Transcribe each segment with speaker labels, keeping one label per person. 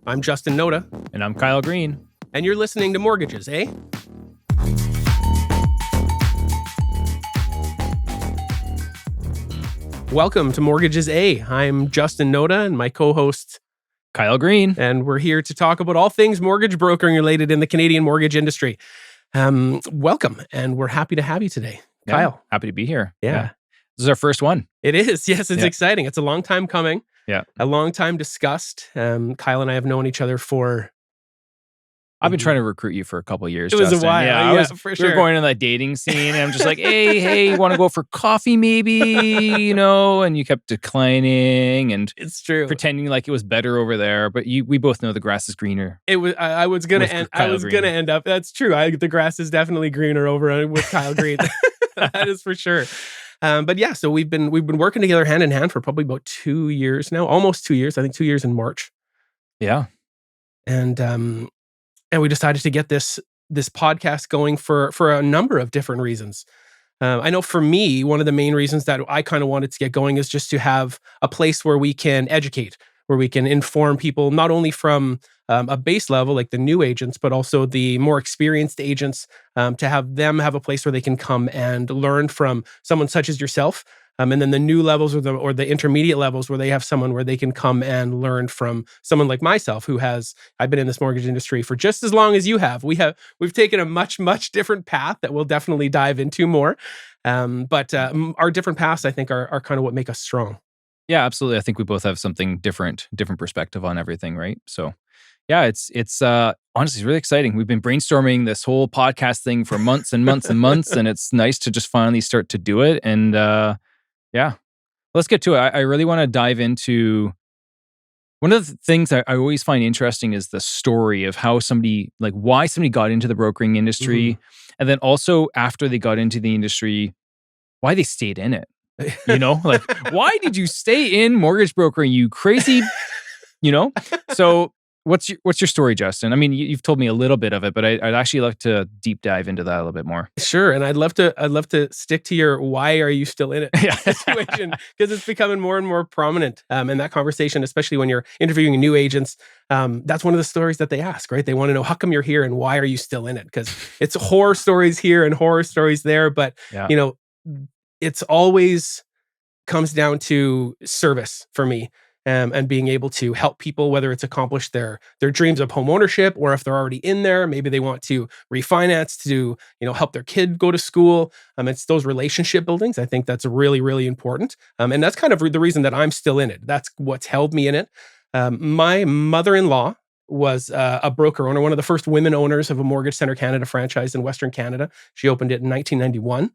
Speaker 1: I'm Justin Noda.
Speaker 2: And I'm Kyle Green.
Speaker 1: And you're listening to Mortgages, eh? Welcome to Mortgages A. I'm Justin Noda and my co-host
Speaker 2: Kyle Green.
Speaker 1: And we're here to talk about all things mortgage brokering related in the Canadian mortgage industry. Welcome, and we're happy to have you today.
Speaker 2: Yeah,
Speaker 1: Kyle.
Speaker 2: happy to be here.
Speaker 1: Yeah.
Speaker 2: This is our first one.
Speaker 1: It is. Yes, it's exciting. It's a long time coming.
Speaker 2: Yeah.
Speaker 1: A long time discussed. Kyle and I have known each other for...
Speaker 2: I've been trying to recruit you for a couple of years,
Speaker 1: It was
Speaker 2: Justin.
Speaker 1: a while. Yeah, for sure.
Speaker 2: We were going on that dating scene, and I'm just like, hey, you want to go for coffee maybe, and you kept declining and
Speaker 1: it's true,
Speaker 2: pretending like it was better over there. But we both know the grass is greener.
Speaker 1: It was. I was gonna end up. That's true. The grass is definitely greener over with Kyle Green. That is for sure. But yeah, so we've been working together hand in hand for probably about 2 years now, almost 2 years. I think 2 years in March.
Speaker 2: Yeah,
Speaker 1: and we decided to get this podcast going for a number of different reasons. I know for me, one of the main reasons that I kind of wanted to get going is just to have a place where we can educate, where we can inform people, not only from a base level, like the new agents, but also the more experienced agents, to have them have a place where they can come and learn from someone such as yourself. And then the new levels or the intermediate levels where they have someone where they can come and learn from someone like myself I've been in this mortgage industry for just as long as you have. We've taken a much, much different path that we'll definitely dive into more. But our different paths, I think, are kind of what make us strong.
Speaker 2: Yeah, absolutely. I think we both have something different perspective on everything, right? So yeah, it's honestly really exciting. We've been brainstorming this whole podcast thing for months and months and months, and it's nice to just finally start to do it. And yeah, let's get to it. I really want to dive into one of the things I always find interesting is the story of how why somebody got into the brokering industry, and then also after they got into the industry, why they stayed in it. Why did you stay in mortgage brokering, you crazy, So what's your story, Justin? I mean, you've told me a little bit of it, but I'd actually like to deep dive into that a little bit more.
Speaker 1: Sure, and I'd love to stick to your "why are you still in it" situation, because it's becoming more and more prominent in that conversation, especially when you're interviewing new agents. That's one of the stories that they ask, right? They want to know, how come you're here and why are you still in it? Because it's horror stories here and horror stories there, but it's always comes down to service for me. And being able to help people, whether it's accomplish their dreams of home ownership, or if they're already in there, maybe they want to refinance to help their kid go to school. It's those relationship buildings. I think that's really, really important. And that's kind of the reason that I'm still in it. That's what's held me in it. My mother-in-law was a broker owner, one of the first women owners of a Mortgage Center Canada franchise in Western Canada. She opened it in 1991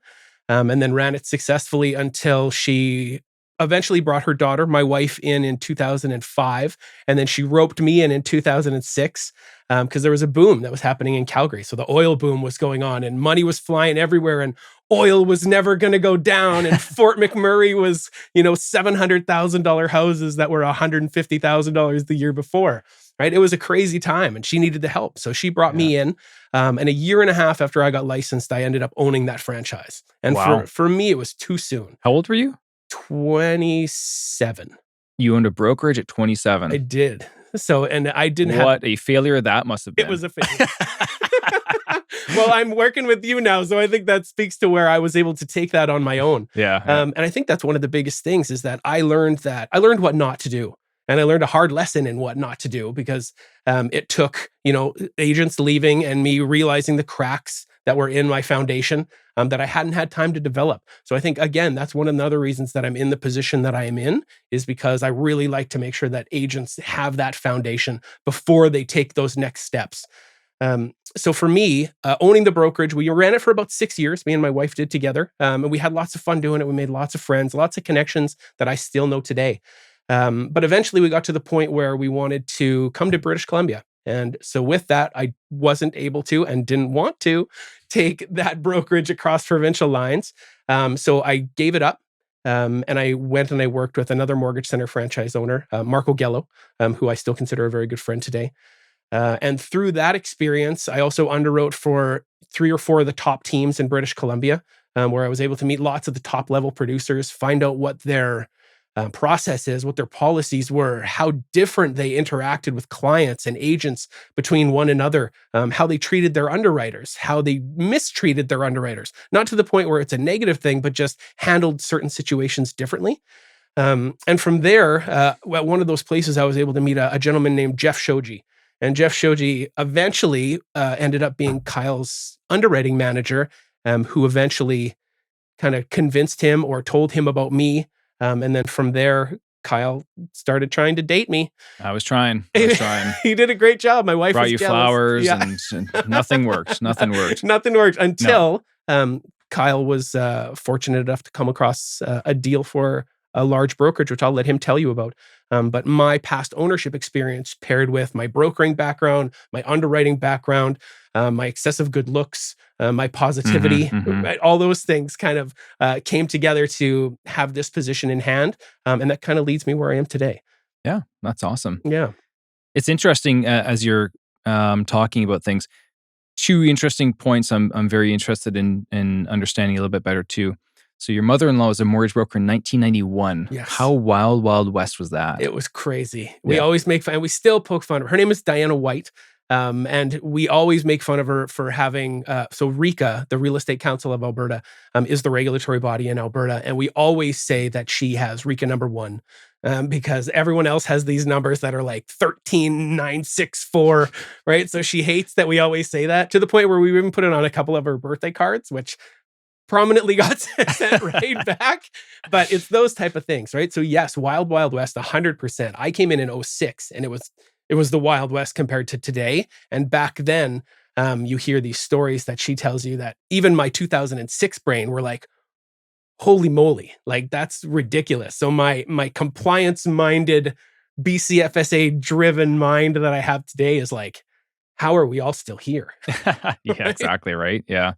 Speaker 1: and then ran it successfully until she eventually brought her daughter, my wife, in 2005. And then she roped me in 2006 because there was a boom that was happening in Calgary. So the oil boom was going on and money was flying everywhere and oil was never going to go down. And Fort McMurray was, $700,000 houses that were $150,000 the year before. Right? It was a crazy time and she needed the help. So she brought me in. And a year and a half after I got licensed, I ended up owning that franchise. And for me, it was too soon.
Speaker 2: How old were you?
Speaker 1: 27.
Speaker 2: You owned a brokerage at 27.
Speaker 1: I did. So, and I didn't have...
Speaker 2: What a failure that must have been.
Speaker 1: It was a failure. Well, I'm working with you now, so I think that speaks to where I was able to take that on my own.
Speaker 2: Yeah.
Speaker 1: And I think that's one of the biggest things is that I learned what not to do. And I learned a hard lesson in what not to do because it took, agents leaving and me realizing the cracks that were in my foundation that I hadn't had time to develop. So I think, again, that's one of the other reasons that I'm in the position that I am in is because I really like to make sure that agents have that foundation before they take those next steps. So for me, owning the brokerage, we ran it for about 6 years. Me and my wife did together. And we had lots of fun doing it. We made lots of friends, lots of connections that I still know today. But eventually we got to the point where we wanted to come to British Columbia. And so with that, I wasn't able to and didn't want to take that brokerage across provincial lines. So I gave it up. And I went and I worked with another Mortgage Center franchise owner, Marco Gello, who I still consider a very good friend today. And through that experience, I also underwrote for 3 or 4 of the top teams in British Columbia, where I was able to meet lots of the top level producers, find out what their processes, what their policies were, how different they interacted with clients and agents between one another, how they treated their underwriters, how they mistreated their underwriters, not to the point where it's a negative thing, but just handled certain situations differently. And from there, at one of those places, I was able to meet a gentleman named Jeff Shoji. And Jeff Shoji eventually ended up being Kyle's underwriting manager, who eventually kind of convinced him or told him about me. And then from there, Kyle started trying to date me.
Speaker 2: I was trying.
Speaker 1: He did a great job. My wife
Speaker 2: brought
Speaker 1: was
Speaker 2: you
Speaker 1: jealous.
Speaker 2: flowers,
Speaker 1: Yeah.
Speaker 2: and nothing worked. Nothing worked.
Speaker 1: Nothing worked until Kyle was fortunate enough to come across a deal for a large brokerage, which I'll let him tell you about. But my past ownership experience paired with my brokering background, my underwriting background, my excessive good looks, my positivity, right, all those things kind of came together to have this position in hand. And that kind of leads me where I am today.
Speaker 2: Yeah, that's awesome.
Speaker 1: Yeah.
Speaker 2: It's interesting as you're talking about things. Two interesting points I'm very interested in understanding a little bit better too. So your mother-in-law was a mortgage broker in 1991.
Speaker 1: Yes.
Speaker 2: How wild, wild west was that?
Speaker 1: It was crazy. We always make fun. We still poke fun of her. Her name is Diana White. And we always make fun of her for having, so RECA, the Real Estate Council of Alberta, is the regulatory body in Alberta. And we always say that she has RECA number 1. Because everyone else has these numbers that are like 13964, right? So she hates that we always say that, to the point where we even put it on a couple of her birthday cards, which prominently got sent right back. But it's those type of things, right? So yes, Wild Wild West, 100%. I came in 06, and it was the Wild West compared to today. And back then, you hear these stories that she tells you that even my 2006 brain were like, holy moly, like that's ridiculous. So my compliance-minded, BCFSA-driven mind that I have today is like, how are we all still here?
Speaker 2: Yeah, exactly right. Yeah.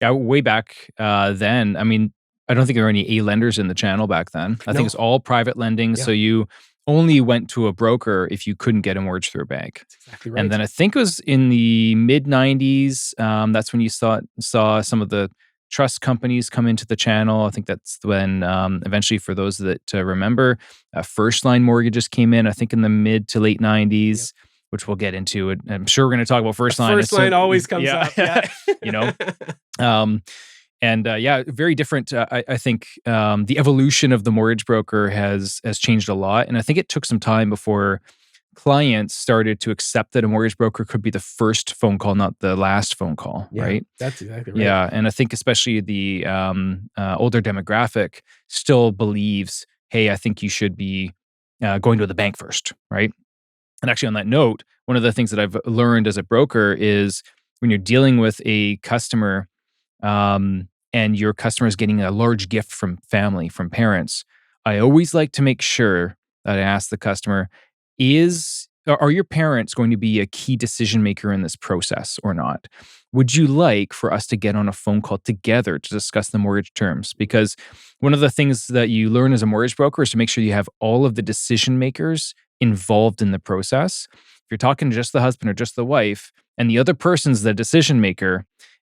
Speaker 2: Way back then, I mean, I don't think there were any A lenders in the channel back then. I think it's all private lending. Yeah. So you only went to a broker if you couldn't get a mortgage through a bank.
Speaker 1: That's exactly right.
Speaker 2: And then I think it was in the mid 90s. That's when you saw some of the trust companies come into the channel. I think that's when eventually, for those that remember, first line mortgages came in, I think in the mid to late 90s. Yep. Which we'll get into. And I'm sure we're going to talk about first line.
Speaker 1: First line always comes up. Yeah.
Speaker 2: You know, very different. I think the evolution of the mortgage broker has changed a lot. And I think it took some time before clients started to accept that a mortgage broker could be the first phone call, not the last phone call, right?
Speaker 1: That's exactly right.
Speaker 2: Yeah. And I think especially the older demographic still believes, hey, I think you should be going to the bank first, right? And actually, on that note, one of the things that I've learned as a broker is when you're dealing with a customer and your customer is getting a large gift from family, from parents, I always like to make sure that I ask the customer, are your parents going to be a key decision maker in this process or not? Would you like for us to get on a phone call together to discuss the mortgage terms? Because one of the things that you learn as a mortgage broker is to make sure you have all of the decision makers involved in the process. If you're talking to just the husband or just the wife, and the other person's the decision maker,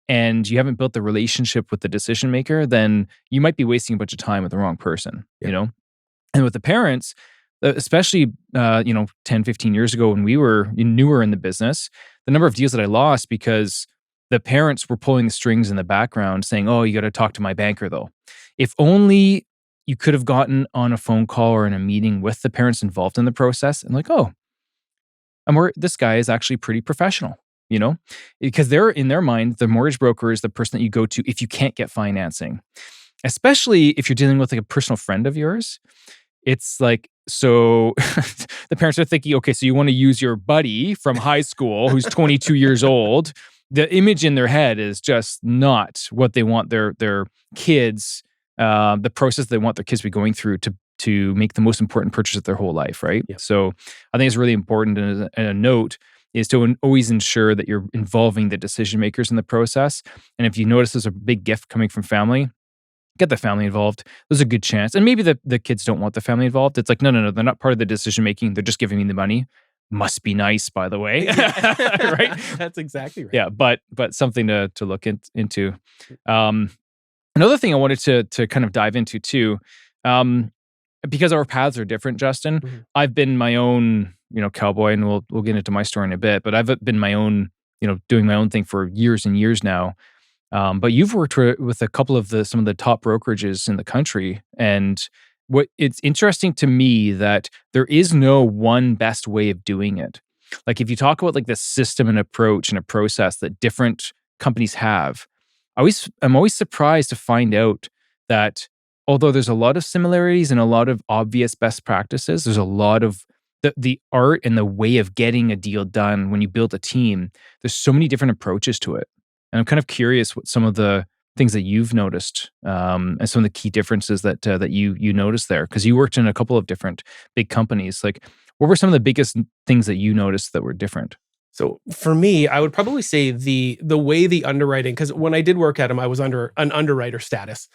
Speaker 2: and you haven't built the relationship with the decision maker, then you might be wasting a bunch of time with the wrong person, you know? And with the parents, especially 10, 15 years ago when we were newer in the business, the number of deals that I lost because the parents were pulling the strings in the background saying, oh, you got to talk to my banker though. If only you could have gotten on a phone call or in a meeting with the parents involved in the process and like, this guy is actually pretty professional, you know, because they're in their mind, the mortgage broker is the person that you go to if you can't get financing, especially if you're dealing with like a personal friend of yours. It's like, so the parents are thinking, okay, so you want to use your buddy from high school who's 22 years old. The image in their head is just not what they want their kids, the process they want their kids to be going through to make the most important purchase of their whole life, right? Yeah. So I think it's really important, and a note is to always ensure that you're involving the decision makers in the process. And if you notice there's a big gift coming from family, get the family involved. There's a good chance. And maybe the kids don't want the family involved. It's like, no, they're not part of the decision making. They're just giving me the money. Must be nice, by the way. Right?
Speaker 1: That's exactly right.
Speaker 2: Yeah, but something to look into. Another thing I wanted to kind of dive into too, because our paths are different, Justin, I've been my own, cowboy, and we'll get into my story in a bit, but I've been my own, doing my own thing for years and years now. But you've worked with a couple of some of the top brokerages in the country, and what it's interesting to me that there is no one best way of doing it. Like if you talk about like the system and approach and a process that different companies have, I'm always surprised to find out that although there's a lot of similarities and a lot of obvious best practices, there's a lot of the art and the way of getting a deal done when you build a team. There's so many different approaches to it. And I'm kind of curious what some of the things that you've noticed and some of the key differences that you noticed there, because you worked in a couple of different big companies. Like, what were some of the biggest things that you noticed that were different?
Speaker 1: So for me, I would probably say the way the underwriting, because when I did work at them, I was under an underwriter status.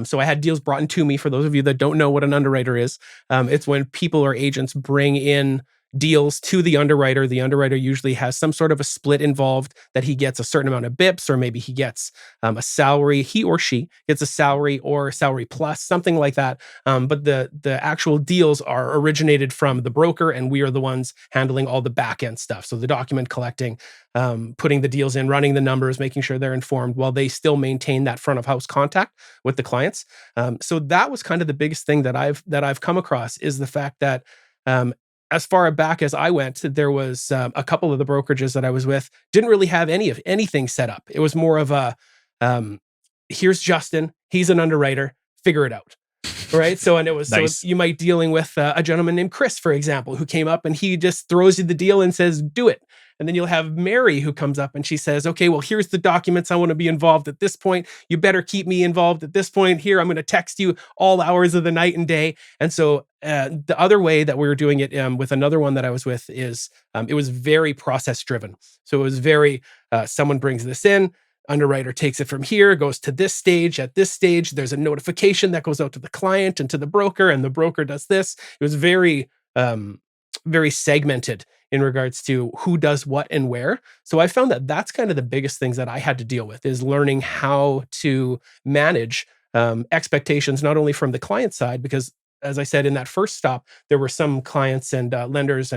Speaker 1: So I had deals brought in to me. For those of you that don't know what an underwriter is, it's when people or agents bring in deals to the underwriter. The underwriter usually has some sort of a split involved, that he gets a certain amount of bips, or maybe he gets a salary. He or she gets a salary or salary plus, something like that. But the actual deals are originated from the broker, and we are the ones handling all the back end stuff. So the document collecting, putting the deals in, running the numbers, making sure they're informed, while they still maintain that front of house contact with the clients. So that was kind of the biggest thing that I've come across, is the fact that as far back as I went, there was a couple of the brokerages that I was with didn't really have anything set up. It was more of a, here's Justin, he's an underwriter, figure it out. Right. So, and it was,
Speaker 2: nice.
Speaker 1: So you might dealing with a gentleman named Chris, for example, who came up and he just throws you the deal and says, do it. And then you'll have Mary who comes up and she says, okay, well, here's the documents. I want to be involved at this point. You better keep me involved at this point. Here, I'm going to text you all hours of the night and day. And so the other way that we were doing it with another one that I was with is it was very process driven. So it was very, someone brings this in, underwriter takes it from here, goes to this stage. At this stage, there's a notification that goes out to the client and to the broker, and the broker does this. It was very, very segmented in regards to who does what and where. So I found that that's kind of the biggest things that I had to deal with, is learning how to manage expectations, not only from the client side, because as I said in that first stop, there were some clients and lenders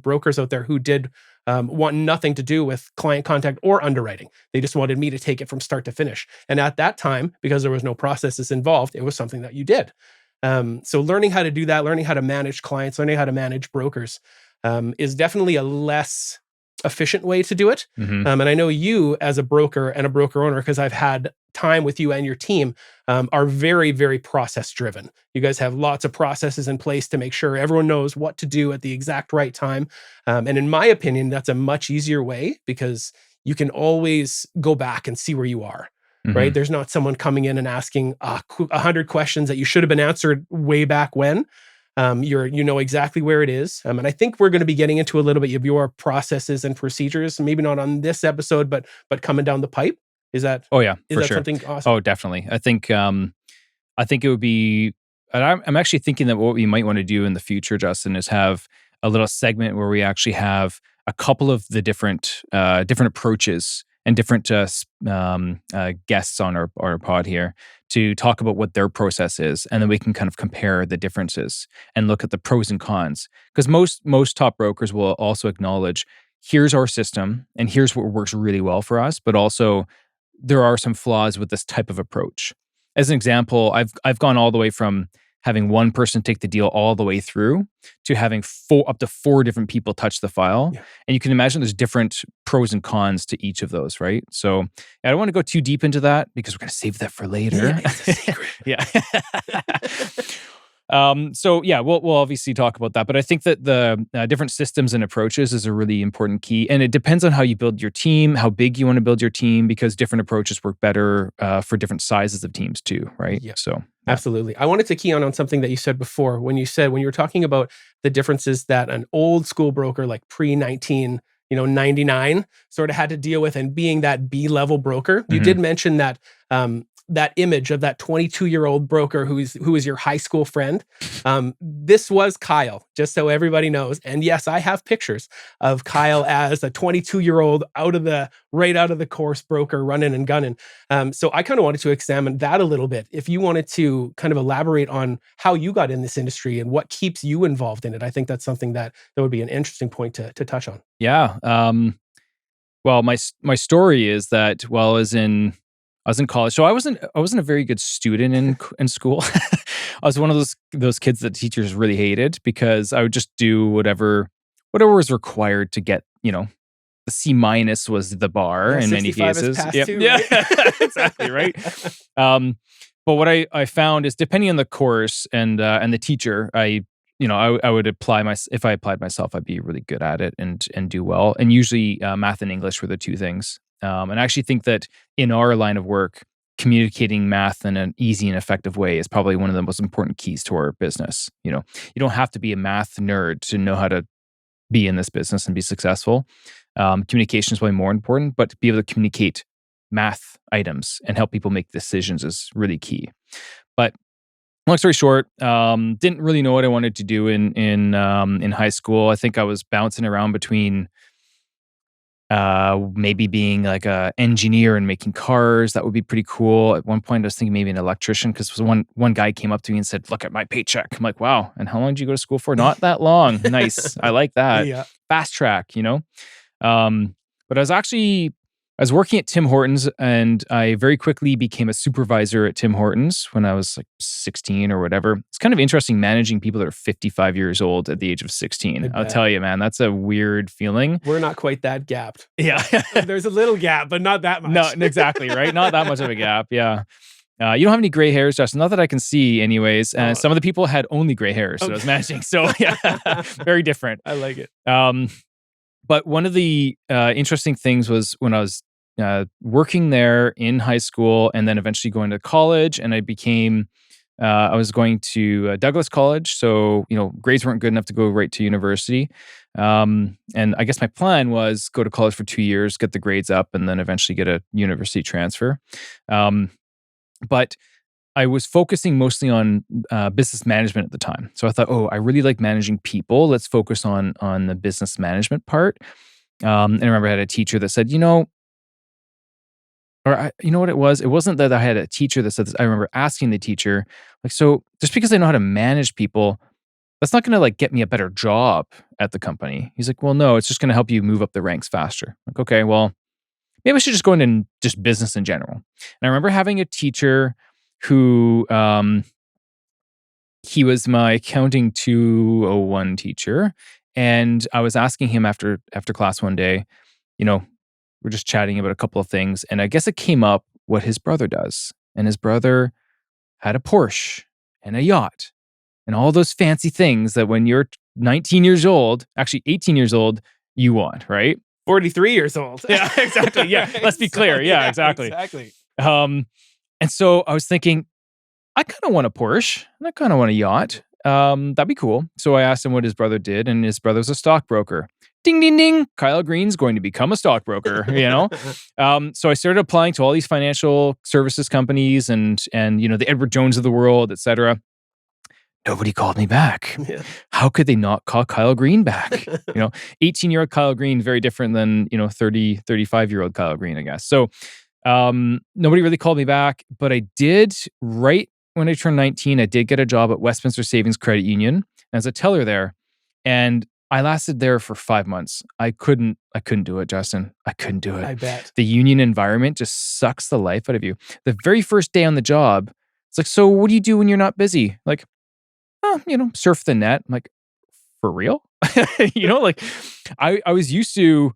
Speaker 1: brokers out there who did want nothing to do with client contact or underwriting. They just wanted me to take it from start to finish. And at that time, because there was no processes involved, it was something that you did. So learning how to do that, learning how to manage clients, learning how to manage brokers is definitely a less efficient way to do it. And I know you as a broker and a broker owner, because I've had time with you and your team, are very, very process driven. You guys have lots of processes in place to make sure everyone knows what to do at the exact right time. And in my opinion, that's a much easier way, because you can always go back and see where you are. Right? There's not someone coming in and asking 100 questions that you should have been answered way back when. You know exactly where it is. And I think we're going to be getting into a little bit of your processes and procedures, maybe not on this episode, but coming down the pipe. Is that?
Speaker 2: Oh yeah,
Speaker 1: is
Speaker 2: for
Speaker 1: that
Speaker 2: sure.
Speaker 1: Something awesome?
Speaker 2: Oh, definitely. I think it would be, and I'm actually thinking that what we might want to do in the future, Justin, is have a little segment where we actually have a couple of the different approaches and different guests on our pod here to talk about what their process is, and then we can kind of compare the differences and look at the pros and cons. Because most top brokers will also acknowledge, here's our system and here's what works really well for us, but also there are some flaws with this type of approach. As an example, I've gone all the way from having one person take the deal all the way through to having up to four different people touch the file. Yeah. And you can imagine there's different pros and cons to each of those, right? So I don't want to go too deep into that, because we're going to save that for later.
Speaker 1: Yeah, it's a secret.
Speaker 2: Yeah. So yeah, we'll obviously talk about that, but I think that the different systems and approaches is a really important key, and it depends on how you build your team, how big you want to build your team, because different approaches work better for different sizes of teams too, right?
Speaker 1: Yeah.
Speaker 2: So
Speaker 1: yeah. Absolutely. I wanted to key on something that you said before, when you were talking about the differences that an old school broker, like pre-99 sort of had to deal with, and being that B-level broker. You did mention that that image of that 22-year-old broker who is your high school friend. This was Kyle, just so everybody knows. And yes, I have pictures of Kyle as a 22-year-old right out of the course broker running and gunning. So I kind of wanted to examine that a little bit. If you wanted to kind of elaborate on how you got in this industry and what keeps you involved in it, I think that's something that would be an interesting point to touch on.
Speaker 2: Yeah. Well, my story is that while I was in college, so I wasn't a very good student in school. I was one of those kids that teachers really hated because I would just do whatever was required to get, the C minus was the bar in many
Speaker 1: 65 is
Speaker 2: cases.
Speaker 1: past
Speaker 2: Yep.
Speaker 1: too,
Speaker 2: Yeah,
Speaker 1: right?
Speaker 2: exactly right. But what I found is depending on the course and the teacher, I would if I applied myself, I'd be really good at it and do well. And usually, math and English were the two things. And I actually think that in our line of work, communicating math in an easy and effective way is probably one of the most important keys to our business. You don't have to be a math nerd to know how to be in this business and be successful. Communication is probably more important, but to be able to communicate math items and help people make decisions is really key. But long story short, didn't really know what I wanted to do in high school. I think I was bouncing around between maybe being like a engineer and making cars. That would be pretty cool. At one point, I was thinking maybe an electrician because one guy came up to me and said, "Look at my paycheck." I'm like, "Wow!" And how long did you go to school for? Not that long. Nice. I like that.
Speaker 1: Yeah.
Speaker 2: Fast track, But I was working at Tim Hortons, and I very quickly became a supervisor at Tim Hortons when I was like 16 or whatever. It's kind of interesting managing people that are 55 years old at the age of 16. I'll tell you, man, that's a weird feeling.
Speaker 1: We're not quite that gapped.
Speaker 2: Yeah.
Speaker 1: There's a little gap, but not that much.
Speaker 2: No, exactly, right? Not that much of a gap, yeah. You don't have any gray hairs, Justin. Not that I can see anyways. And some of the people had only gray hairs that I was managing. So yeah, very different.
Speaker 1: I like it.
Speaker 2: But one of the interesting things was when I was working there in high school and then eventually going to college, and I was going to Douglas College. So, grades weren't good enough to go right to university. And I guess my plan was go to college for 2 years, get the grades up, and then eventually get a university transfer. But I was focusing mostly on business management at the time. So I thought, I really like managing people. Let's focus on the business management part. And I remember I had a teacher that said, you know what it was? It wasn't that I had a teacher that said this. I remember asking the teacher, like, so just because I know how to manage people, that's not going to like get me a better job at the company. He's like, well, no, it's just going to help you move up the ranks faster. Like, okay, well, maybe I should just go into just business in general. And I remember having a teacher who, he was my accounting 201 teacher. And I was asking him after class one day, we're just chatting about a couple of things. And I guess it came up what his brother does. And his brother had a Porsche and a yacht and all those fancy things that when you're 19 years old, actually 18 years old, you want, right?
Speaker 1: 43 years old.
Speaker 2: Yeah, exactly. Yeah. Let's be clear. Yeah, exactly.
Speaker 1: Exactly.
Speaker 2: And so I was thinking, I kind of want a Porsche and I kind of want a yacht. That'd be cool. So I asked him what his brother did, and his brother's a stockbroker. Ding, ding, ding. Kyle Green's going to become a stockbroker, So I started applying to all these financial services companies and the Edward Jones of the world, et cetera. Nobody called me back.
Speaker 1: Yeah.
Speaker 2: How could they not call Kyle Green back? 18-year-old Kyle Green, very different than, 30, 35-year-old Kyle Green, I guess. So nobody really called me back, but I did right when I turned 19, I did get a job at Westminster Savings Credit Union as a teller there. And I lasted there for 5 months. I couldn't do it, Justin. I couldn't do it.
Speaker 1: I bet.
Speaker 2: The union environment just sucks the life out of you. The very first day on the job, it's like, so what do you do when you're not busy? Like, surf the net. I'm like, for real? I was used to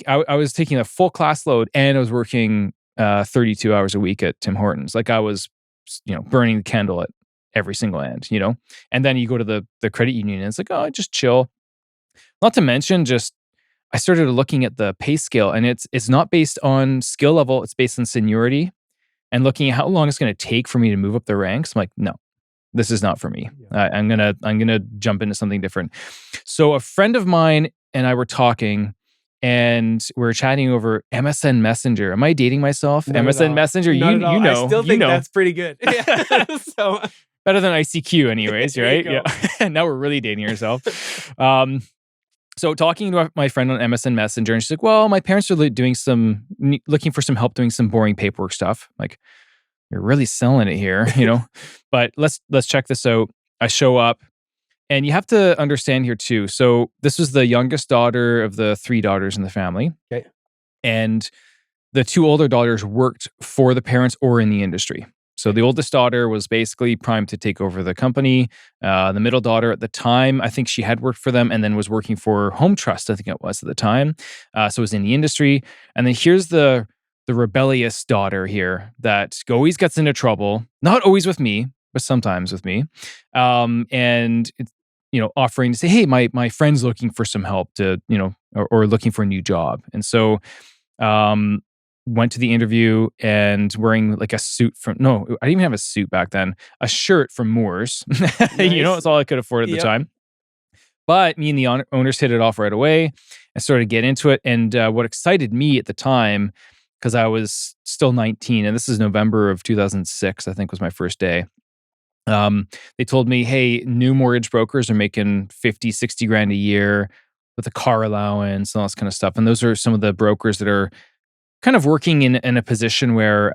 Speaker 2: I was taking a full class load and I was working 32 hours a week at Tim Hortons. Like I was, burning the candle at every single end, and then you go to the credit union and it's like, oh, just chill. Not to mention I started looking at the pay scale, and it's not based on skill level. It's based on seniority and looking at how long it's going to take for me to move up the ranks. I'm like, no, this is not for me.
Speaker 1: Yeah.
Speaker 2: I'm going to jump into something different. So a friend of mine and I were talking, and we're chatting over MSN Messenger. Am I dating myself?
Speaker 1: Not at
Speaker 2: MSN
Speaker 1: all.
Speaker 2: Messenger,
Speaker 1: Not
Speaker 2: you
Speaker 1: at all.
Speaker 2: you know,
Speaker 1: I still
Speaker 2: you
Speaker 1: think
Speaker 2: know.
Speaker 1: that's pretty good. Yeah. So
Speaker 2: Better than ICQ anyways,
Speaker 1: there you
Speaker 2: right?
Speaker 1: go.
Speaker 2: Yeah. Now we're really dating ourselves. So talking to my friend on MSN Messenger, and she's like, well, my parents are looking for some help doing some boring paperwork stuff. I'm like, you're really selling it here, but let's check this out. I show up, and you have to understand here too. So this was the youngest daughter of the 3 daughters in the family.
Speaker 1: Okay.
Speaker 2: And the 2 older daughters worked for the parents or in the industry. So the oldest daughter was basically primed to take over the company. The middle daughter at the time, I think she had worked for them and then was working for Home Trust, I think it was at the time. So it was in the industry. And then here's the rebellious daughter here that always gets into trouble. Not always with me, but sometimes with me. And it's, offering to say, hey, my friend's looking for some help to, or looking for a new job. And so went to the interview and wearing like a suit I didn't even have a suit back then, a shirt from Moore's.
Speaker 1: Nice.
Speaker 2: It's all I could afford at the time. But me and the owners hit it off right away and started to get into it. And what excited me at the time, because I was still 19, and this is November of 2006, I think was my first day. They told me, hey, new mortgage brokers are making 50, 60 grand a year with a car allowance and all this kind of stuff. And those are some of the brokers that are kind of working in a position where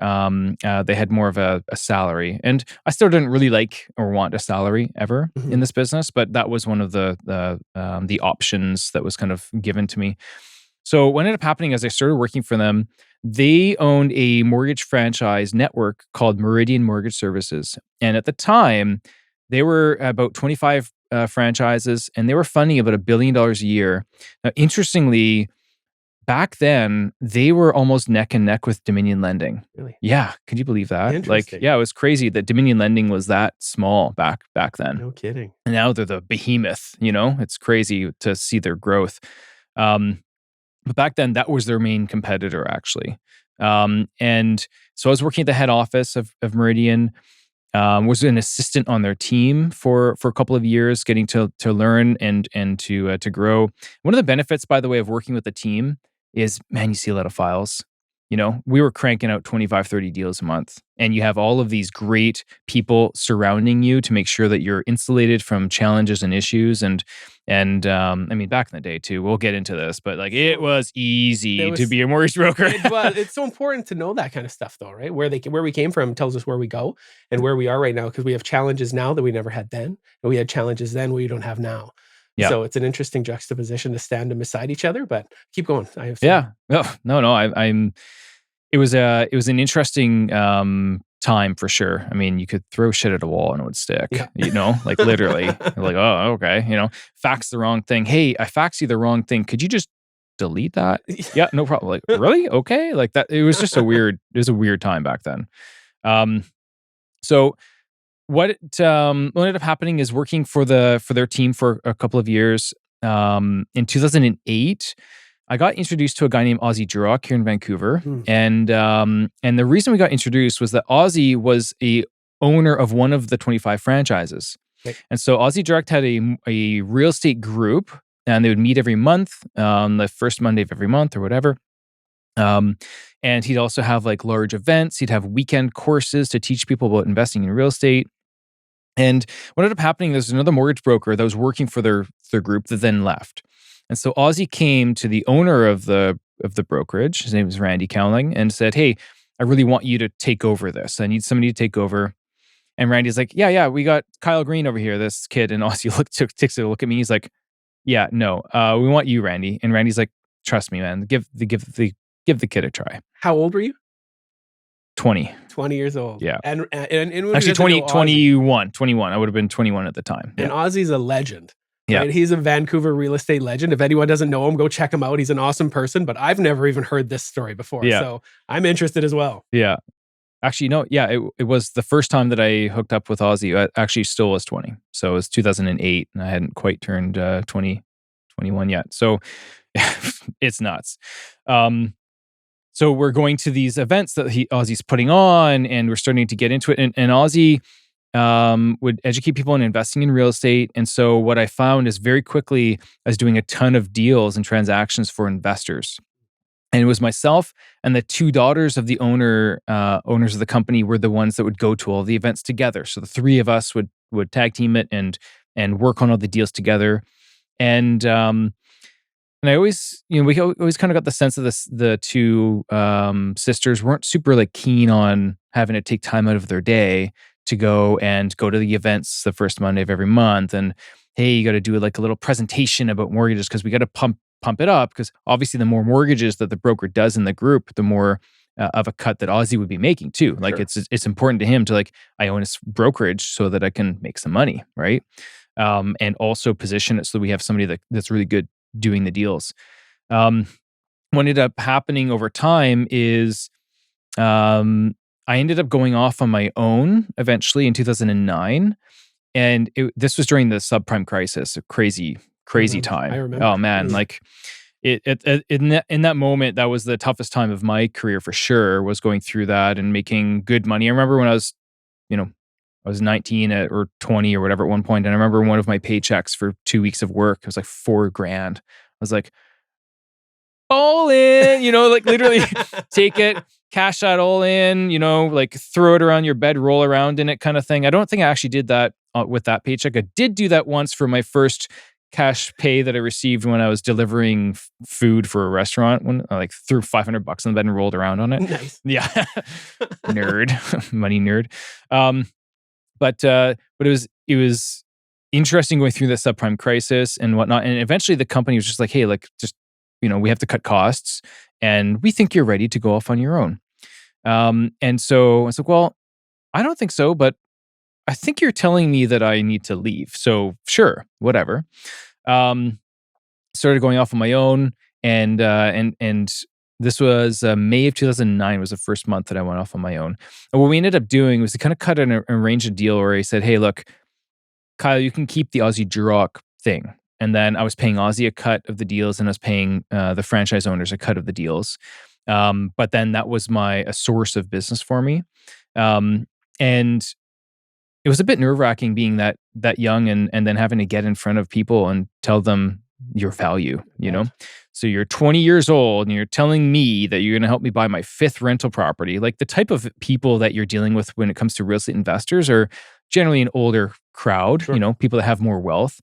Speaker 2: they had more of a salary. And I still didn't really like or want a salary ever in this business, but that was one of the options that was kind of given to me. So what ended up happening as I started working for them, they owned a mortgage franchise network called Meridian Mortgage Services. And at the time, they were about 25 franchises, and they were funding about $1 billion a year. Now, interestingly, back then, they were almost neck and neck with Dominion Lending.
Speaker 1: Really?
Speaker 2: Yeah. Could you believe that?
Speaker 1: Interesting.
Speaker 2: It was crazy that Dominion Lending was that small back then.
Speaker 1: No kidding.
Speaker 2: And now they're the behemoth, It's crazy to see their growth. But back then, that was their main competitor, actually. And so I was working at the head office of Meridian, was an assistant on their team for a couple of years, getting to learn and to grow. One of the benefits, by the way, of working with the team is, man, you see a lot of files. We were cranking out 25, 30 deals a month, and you have all of these great people surrounding you to make sure that you're insulated from challenges and issues. And I mean, back in the day too, we'll get into this, but it was easy to be a mortgage broker.
Speaker 1: It's so important to know that kind of stuff though, right? Where we came from tells us where we go and where we are right now, because we have challenges now that we never had then, and we had challenges then we don't have now. Yeah. So it's an interesting juxtaposition to stand beside each other, but keep going.
Speaker 2: Yeah. No. It was an interesting time for sure. I mean, you could throw shit at a wall and it would stick, literally. Like, oh, okay. Fax the wrong thing. Hey, I faxed you the wrong thing. Could you just delete that? Yeah, no problem. Like, really? Okay. Like that. It was just a weird time back then. So what ended up happening is working for their team for a couple of years. In 2008, I got introduced to a guy named Ozzy Durock here in Vancouver. And the reason we got introduced was that Ozzy was a owner of one of the 25 franchises. Okay. And so Ozzy Durock had a real estate group, and they would meet every month, the first Monday of every month or whatever. And he'd also have like large events. He'd have weekend courses to teach people about investing in real estate. And what ended up happening, there's another mortgage broker that was working for their group that then left. And so Ozzy came to the owner of the brokerage, his name was Randy Cowling, and said, hey, I really want you to take over this. I need somebody to take over. And Randy's like, yeah, we got Kyle Green over here, this kid. And Ozzy takes a look at me. He's like, yeah, no, we want you, Randy. And Randy's like, trust me, man, give the kid a try.
Speaker 1: How old were you?
Speaker 2: 20.
Speaker 1: 20 years old.
Speaker 2: Yeah.
Speaker 1: And
Speaker 2: actually 21. I would have been 21 at the time.
Speaker 1: And Ozzy's a legend.
Speaker 2: Yeah.
Speaker 1: Right? He's a Vancouver real estate legend. If anyone doesn't know him, go check him out. He's an awesome person, but I've never even heard this story before. Yeah. So I'm interested as well.
Speaker 2: Yeah. Actually, no. Yeah. It was the first time that I hooked up with Ozzy. I actually still was 20. So it was 2008 and I hadn't quite turned 21 yet. So it's nuts. So we're going to these events that Ozzy's putting on, and we're starting to get into it. And Ozzy would educate people on investing in real estate. And so what I found is very quickly I was doing a ton of deals and transactions for investors. And it was myself and the two daughters of the owners of the company were the ones that would go to all the events together. So the three of us would tag team it and work on all the deals together. And and I always, we always kind of got the sense of this. The two sisters weren't super like keen on having to take time out of their day to go to the events the first Monday of every month. And hey, you got to do like a little presentation about mortgages because we got to pump it up because obviously the more mortgages that the broker does in the group, the more of a cut that Ozzy would be making too. Like
Speaker 1: Sure.
Speaker 2: it's important to him to like I own a brokerage so that I can make some money, right? And also position it so that we have somebody that's really good doing the deals. Um, what ended up happening over time is I ended up going off on my own eventually in 2009. And this was during the subprime crisis, a crazy, crazy
Speaker 1: I
Speaker 2: time.
Speaker 1: remember.
Speaker 2: Oh man, like in that moment, that was the toughest time of my career for sure, was going through that and making good money. I remember when you know, I was 19 or 20 or whatever at one point, and I remember one of my paychecks for 2 weeks of work, it was like $4,000. I was like, all in, like literally take it, cash that all in, like throw it around your bed, roll around in it kind of thing. I don't think I actually did that with that paycheck. I did do that once for my first cash pay that I received when I was delivering food for a restaurant, when I like threw $500 in the bed and rolled around on it.
Speaker 1: Nice.
Speaker 2: Yeah. Nerd, money nerd. But it was interesting going through the subprime crisis and whatnot. And eventually the company was just like, hey, like just, we have to cut costs and we think you're ready to go off on your own. And so I was like, well, I don't think so, but I think you're telling me that I need to leave. So sure, whatever. Started going off on my own, and this was May of 2009 was the first month that I went off on my own. And what we ended up doing was to kind of cut and arrange a deal where I said, hey, look, Kyle, you can keep the Aussie Duroc thing. And then I was paying Aussie a cut of the deals, and I was paying the franchise owners a cut of the deals. But then that was a source of business for me. And it was a bit nerve-wracking being that young and then having to get in front of people and tell them your value,
Speaker 1: Right.
Speaker 2: So you're 20 years old and you're telling me that you're going to help me buy my fifth rental property. Like the type of people that you're dealing with when it comes to real estate investors are generally an older crowd,
Speaker 1: Sure.
Speaker 2: people that have more wealth.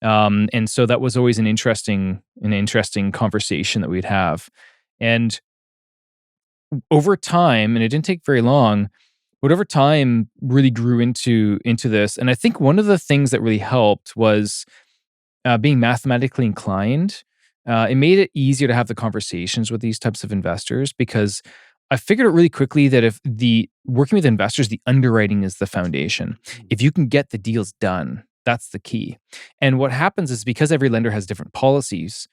Speaker 2: And so that was always an interesting conversation that we'd have. And over time, and it didn't take very long, but over time really grew into this. And I think one of the things that really helped was being mathematically inclined. It made it easier to have the conversations with these types of investors because I figured out really quickly that if working with investors, the underwriting is the foundation. If you can get the deals done, that's the key. And what happens is because every lender has different policies,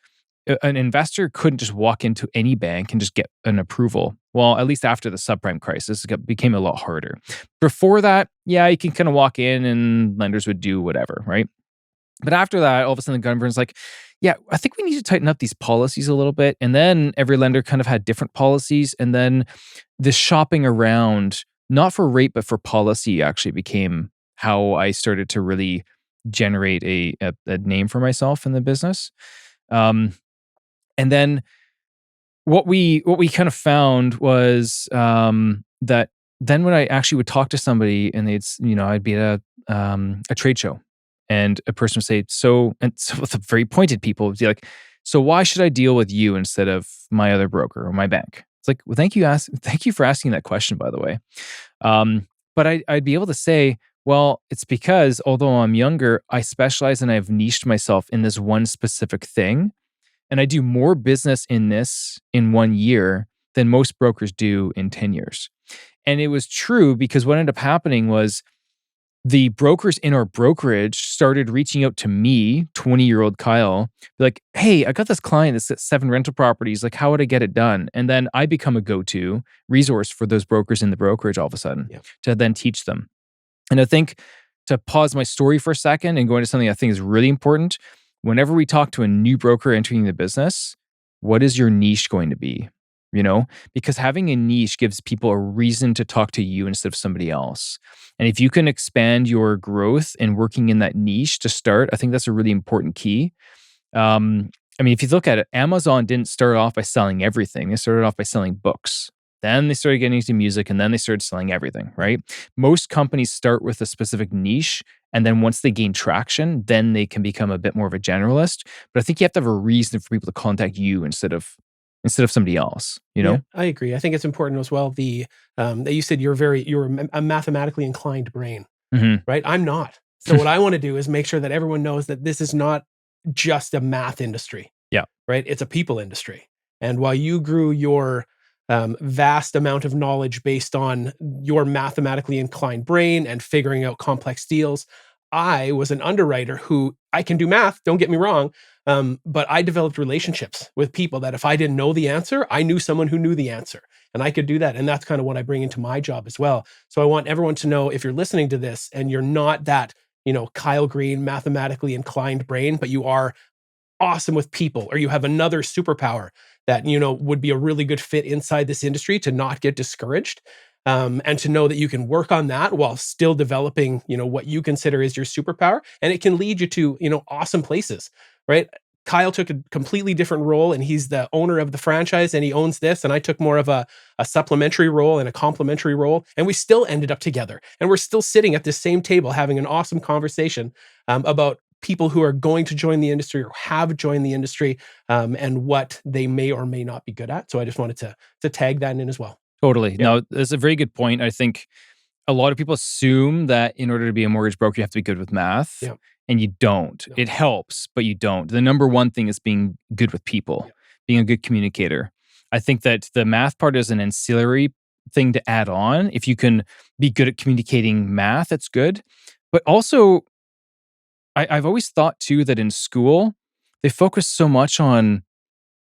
Speaker 2: an investor couldn't just walk into any bank and just get an approval. Well, at least after the subprime crisis, it became a lot harder. Before that, yeah, you can kind of walk in and lenders would do whatever, right? But after that, all of a sudden the government's like, yeah, I think we need to tighten up these policies a little bit. And then every lender kind of had different policies. And then the shopping around, not for rate, but for policy actually became how I started to really generate a name for myself in the business. And then what we kind of found was that then when I actually would talk to somebody and I'd be at a trade show and a person would say, and with the very pointed people would be like, so why should I deal with you instead of my other broker or my bank? It's like, well, thank you for asking that question, by the way. But I'd be able to say, well, it's because although I'm younger, I specialize and I've niched myself in this one specific thing. And I do more business in this in 1 year than most brokers do in 10 years. And it was true because what ended up happening was the brokers in our brokerage started reaching out to me, 20-year-old Kyle, like, hey, I got this client that's got 7 rental properties. Like, how would I get it done? And then I become a go-to resource for those brokers in the brokerage all of a sudden to then teach them. And I think to pause my story for a second and go into something I think is really important, whenever we talk to a new broker entering the business, what is your niche going to be? because having a niche gives people a reason to talk to you instead of somebody else. And if you can expand your growth and working in that niche to start, I think that's a really important key. If you look at it, Amazon didn't start off by selling everything. They started off by selling books. Then they started getting into music, and then they started selling everything, right? Most companies start with a specific niche, and then once they gain traction, then they can become a bit more of a generalist. But I think you have to have a reason for people to contact you instead of somebody else,
Speaker 1: Yeah, I agree. I think it's important as well. That you said you're a mathematically inclined brain,
Speaker 2: Mhm.
Speaker 1: right? I'm not. So what I want to do is make sure that everyone knows that this is not just a math industry,
Speaker 2: Yeah.
Speaker 1: right? It's a people industry. And while you grew your vast amount of knowledge based on your mathematically inclined brain and figuring out complex deals, I was an underwriter who I can do math, don't get me wrong, but I developed relationships with people that if I didn't know the answer, I knew someone who knew the answer and I could do that. And that's kind of what I bring into my job as well. So I want everyone to know, if you're listening to this and you're not that, Kyle Green, mathematically inclined brain, but you are awesome with people, or you have another superpower that would be a really good fit inside this industry, to not get discouraged, and to know that you can work on that while still developing what you consider is your superpower, and it can lead you to awesome places, right? Kyle took a completely different role, and he's the owner of the franchise and he owns this, and I took more of a supplementary role and a complementary role, and we still ended up together, and we're still sitting at this same table having an awesome conversation about people who are going to join the industry or have joined the industry, and what they may or may not be good at. So I just wanted to tag that in as well.
Speaker 2: Totally.
Speaker 1: Yeah.
Speaker 2: No, that's a very good point. I think a lot of people assume that in order to be a mortgage broker, you have to be good with math.
Speaker 1: Yeah.
Speaker 2: And you don't.
Speaker 1: No.
Speaker 2: It helps, but you don't. The number one thing is being good with people, being a good communicator. I think that the math part is an ancillary thing to add on. If you can be good at communicating math, that's good. But also, I've always thought too that in school, they focus so much on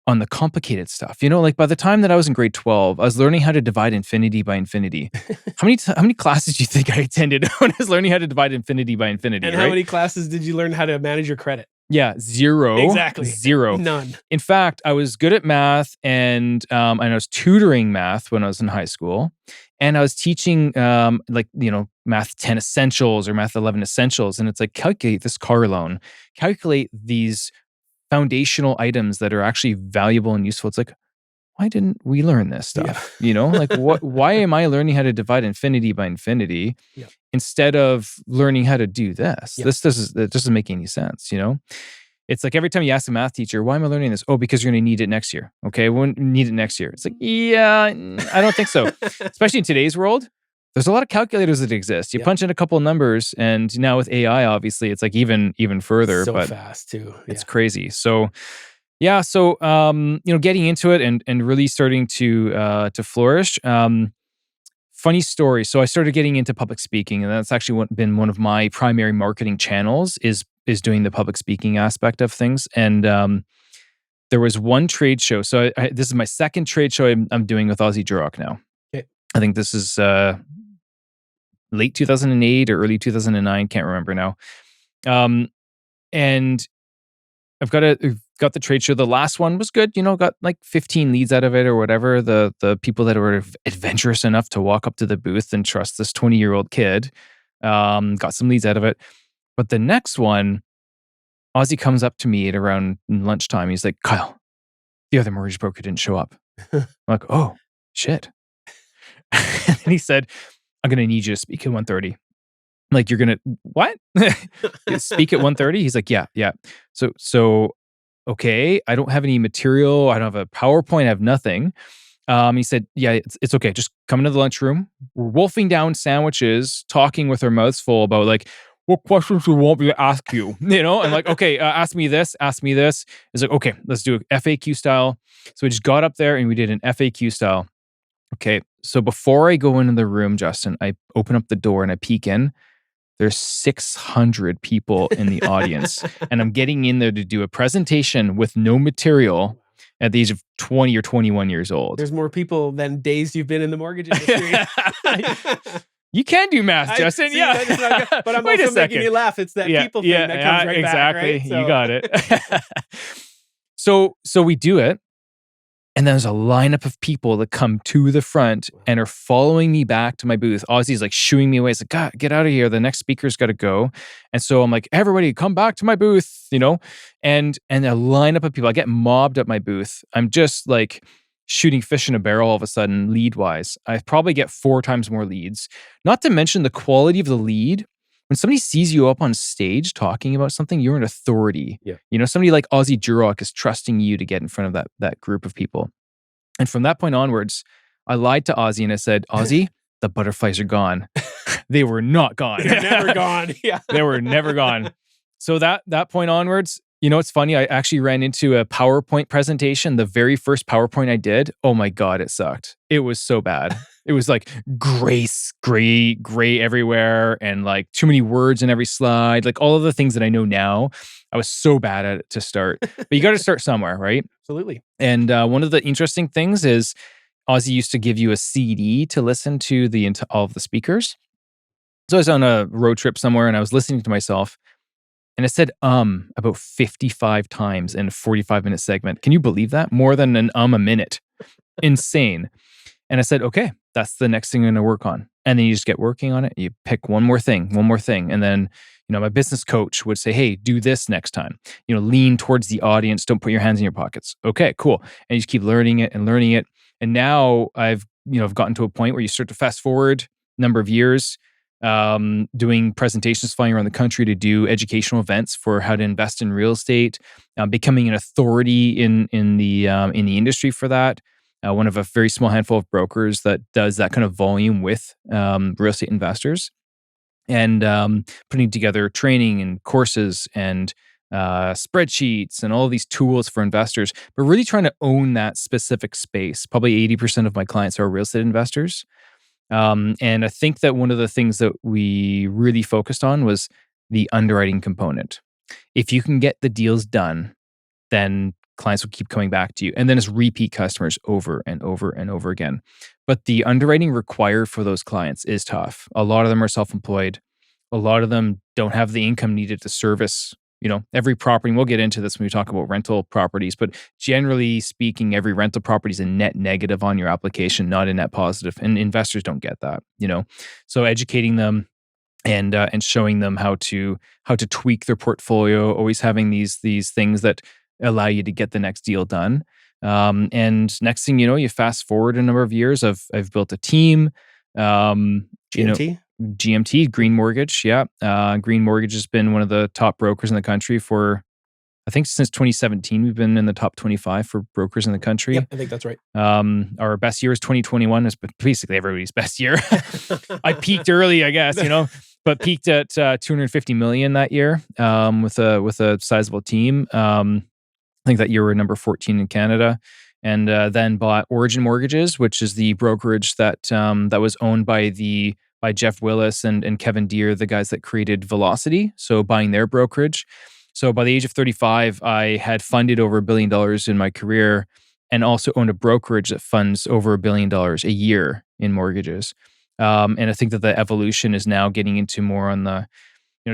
Speaker 2: the complicated stuff. Like by the time that I was in grade 12, I was learning how to divide infinity by infinity. How many classes do you think I attended when I was learning how to divide infinity by infinity?
Speaker 1: And
Speaker 2: right?
Speaker 1: how many classes did you learn how to manage your credit?
Speaker 2: Yeah, zero.
Speaker 1: Exactly.
Speaker 2: Zero.
Speaker 1: None.
Speaker 2: In fact, I was good at math, and I was tutoring math when I was in high school. And I was teaching math 10 essentials or math 11 essentials. And it's like, calculate this car loan, calculate these foundational items that are actually valuable and useful. It's like, why didn't we learn this stuff?
Speaker 1: Yeah.
Speaker 2: Like why am I learning how to divide infinity by infinity instead of learning how to do this?
Speaker 1: Yeah.
Speaker 2: That doesn't make any sense, It's like every time you ask a math teacher, why am I learning this? Oh, because you're going to need it next year. Okay, we'll need it next year. It's like, yeah, I don't think so. Especially in today's world, there's a lot of calculators that exist. You punch in a couple of numbers, and now with AI, obviously, it's like even further.
Speaker 1: So
Speaker 2: but
Speaker 1: fast too.
Speaker 2: It's crazy. So, yeah. So, getting into it and really starting to flourish. Funny story. So I started getting into public speaking, and that's actually been one of my primary marketing channels is doing the public speaking aspect of things. And there was one trade show. So this is my second trade show I'm doing with Aussie Duroc now.
Speaker 1: Okay.
Speaker 2: I think this is late 2008 or early 2009. Can't remember now. And I've got the trade show. The last one was good. Got like 15 leads out of it or whatever. The people that were adventurous enough to walk up to the booth and trust this 20-year-old kid got some leads out of it. But the next one, Ozzy comes up to me at around lunchtime. He's like, Kyle, the other mortgage broker didn't show up. I'm like, oh, shit. And he said, I'm going to need you to speak at 1:30. I'm like, you're going to, what? Speak at 1:30? He's like, yeah. So, okay, I don't have any material. I don't have a PowerPoint. I have nothing. He said, yeah, it's okay. Just come into the lunchroom. We're wolfing down sandwiches, talking with our mouths full about like, what questions we want me to ask you, And like, okay, ask me this. It's like, okay, let's do a FAQ style. So we just got up there and we did an FAQ style. Okay, so before I go into the room, Justin, I open up the door and I peek in. There's 600 people in the audience, and I'm getting in there to do a presentation with no material at the age of 20 or 21 years old.
Speaker 1: There's more people than days you've been in the mortgage industry.
Speaker 2: You can do math, Justin.
Speaker 1: But I'm also making you laugh. It's that people thing that comes right back, right?
Speaker 2: So. You got it. So we do it. And there's a lineup of people that come to the front and are following me back to my booth. Ozzy's like shooing me away. It's like, God, get out of here. The next speaker's got to go. And so I'm like, everybody come back to my booth, and a lineup of people. I get mobbed at my booth. I'm just like shooting fish in a barrel all of a sudden, lead wise. I probably get 4 times more leads. Not to mention the quality of the lead. When somebody sees you up on stage talking about something, you're an authority.
Speaker 1: Yeah.
Speaker 2: Somebody like Ozzy Jurock is trusting you to get in front of that group of people. And from that point onwards, I lied to Ozzy and I said, Ozzy, the butterflies are gone. They were not gone.
Speaker 1: They're never gone. Yeah.
Speaker 2: They were never gone. So that point onwards, it's funny. I actually ran into a PowerPoint presentation. The very first PowerPoint I did, oh my God, it sucked. It was so bad. It was like gray everywhere and like too many words in every slide. Like all of the things that I know now, I was so bad at it to start. But you got to start somewhere, right?
Speaker 1: Absolutely.
Speaker 2: And one of the interesting things is Ozzy used to give you a CD to listen to all of the speakers. So I was on a road trip somewhere and I was listening to myself. And it said about 55 times in a 45-minute segment. Can you believe that? More than an a minute. Insane. And I said, okay, that's the next thing I'm going to work on. And then you just get working on it. You pick one more thing. And then, my business coach would say, hey, do this next time. Lean towards the audience. Don't put your hands in your pockets. Okay, cool. And you just keep learning it. And now I've gotten to a point where you start to fast forward a number of years, doing presentations, flying around the country to do educational events for how to invest in real estate, becoming an authority in the industry for that. One of a very small handful of brokers that does that kind of volume with real estate investors, and putting together training and courses and spreadsheets and all of these tools for investors, but really trying to own that specific space. Probably 80% of my clients are real estate investors. And I think that one of the things that we really focused on was the underwriting component. If you can get the deals done, then clients will keep coming back to you. And then it's repeat customers over and over and over again. But the underwriting required for those clients is tough. A lot of them are self-employed. A lot of them don't have the income needed to service, every property. And we'll get into this when we talk about rental properties, but generally speaking, every rental property is a net negative on your application, not a net positive. And investors don't get that, So educating them and showing them how to tweak their portfolio, always having these things that allow you to get the next deal done. And next thing you know, you fast forward a number of years. I've built a team.
Speaker 1: GMT?
Speaker 2: GMT, Green Mortgage. Yeah. Green Mortgage has been one of the top brokers in the country for, I think since 2017, we've been in the top 25 for brokers in the country.
Speaker 1: Yep, I think that's right.
Speaker 2: Our best year is 2021. It's basically everybody's best year. I peaked early, I guess, but peaked at 250 million that year with a sizable team. I think that year we were number 14 in Canada, and then bought Origin Mortgages, which is the brokerage that was owned by Jeff Willis and Kevin Deere, the guys that created Velocity. So buying their brokerage. So by the age of 35, I had funded over $1 billion in my career, and also owned a brokerage that funds over $1 billion a year in mortgages. And I think that the evolution is now getting into more on the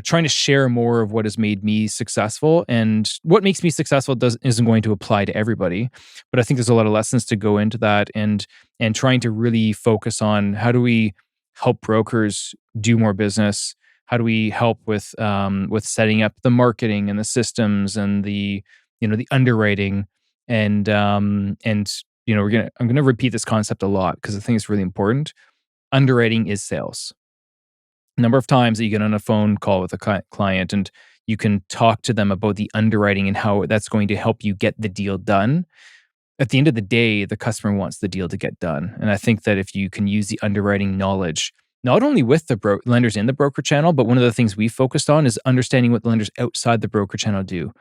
Speaker 2: trying to share more of what has made me successful. And what makes me successful isn't going to apply to everybody. But I think there's a lot of lessons to go into that, and trying to really focus on how do we help brokers do more business? How do we help with setting up the marketing and the systems and the underwriting, and I'm gonna repeat this concept a lot because I think it's really important. Underwriting is sales. Number of times that you get on a phone call with a client and you can talk to them about the underwriting and how that's going to help you get the deal done. At the end of the day, the customer wants the deal to get done. And I think that if you can use the underwriting knowledge, not only with the lenders in the broker channel, but one of the things we focused on is understanding what the lenders outside the broker channel do.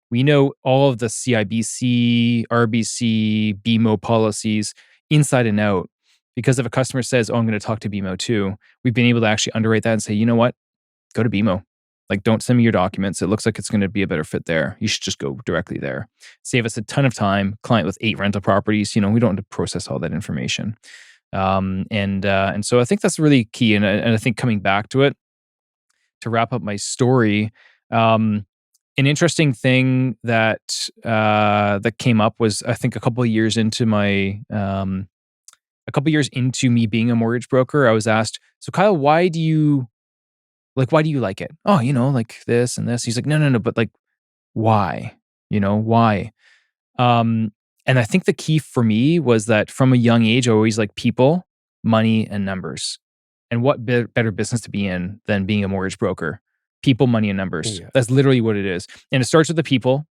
Speaker 2: We know all of the CIBC, RBC, BMO policies inside and out. Because if a customer says, oh, I'm going to talk to BMO too, we've been able to actually underwrite that and say, you know what? Go to BMO. Like, don't send me your documents. It looks like it's going to be a better fit there. You should just go directly there. Save us a ton of time. Client with 8 rental properties, we don't have to process all that information. And so I think that's really key. And I think coming back to it, to wrap up my story, an interesting thing that that came up was, I think, a couple of years into me being a mortgage broker, I was asked, "So Kyle, why do you like it?" "Oh, like this and this." He's like, "No, no, no, but like why? Why?" Um, and I think the key for me was that from a young age, I always like people, money, and numbers. And what better business to be in than being a mortgage broker? People, money, and numbers.
Speaker 1: Yeah.
Speaker 2: That's literally what it is. And it starts with the people.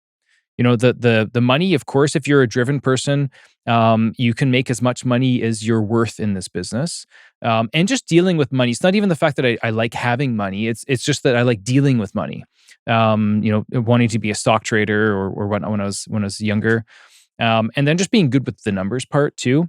Speaker 2: The money, of course, if you're a driven person, you can make as much money as you're worth in this business. And just dealing with money. It's not even the fact that I like having money. It's just that I like dealing with money. Wanting to be a stock trader or when I was younger. And then just being good with the numbers part too.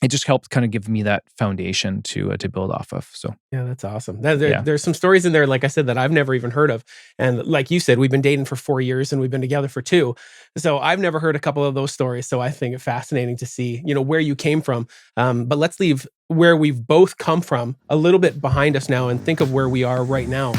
Speaker 2: It just helped kind of give me that foundation to build off of. So
Speaker 1: Yeah, that's awesome.
Speaker 2: yeah.
Speaker 1: There's some stories in there, like I said, that I've never even heard of. And like you said, we've been dating for 4 years and we've been together for 2. So I've never heard a couple of those stories. So I think it's fascinating to see, where you came from. But let's leave where we've both come from a little bit behind us now and think of where we are right now.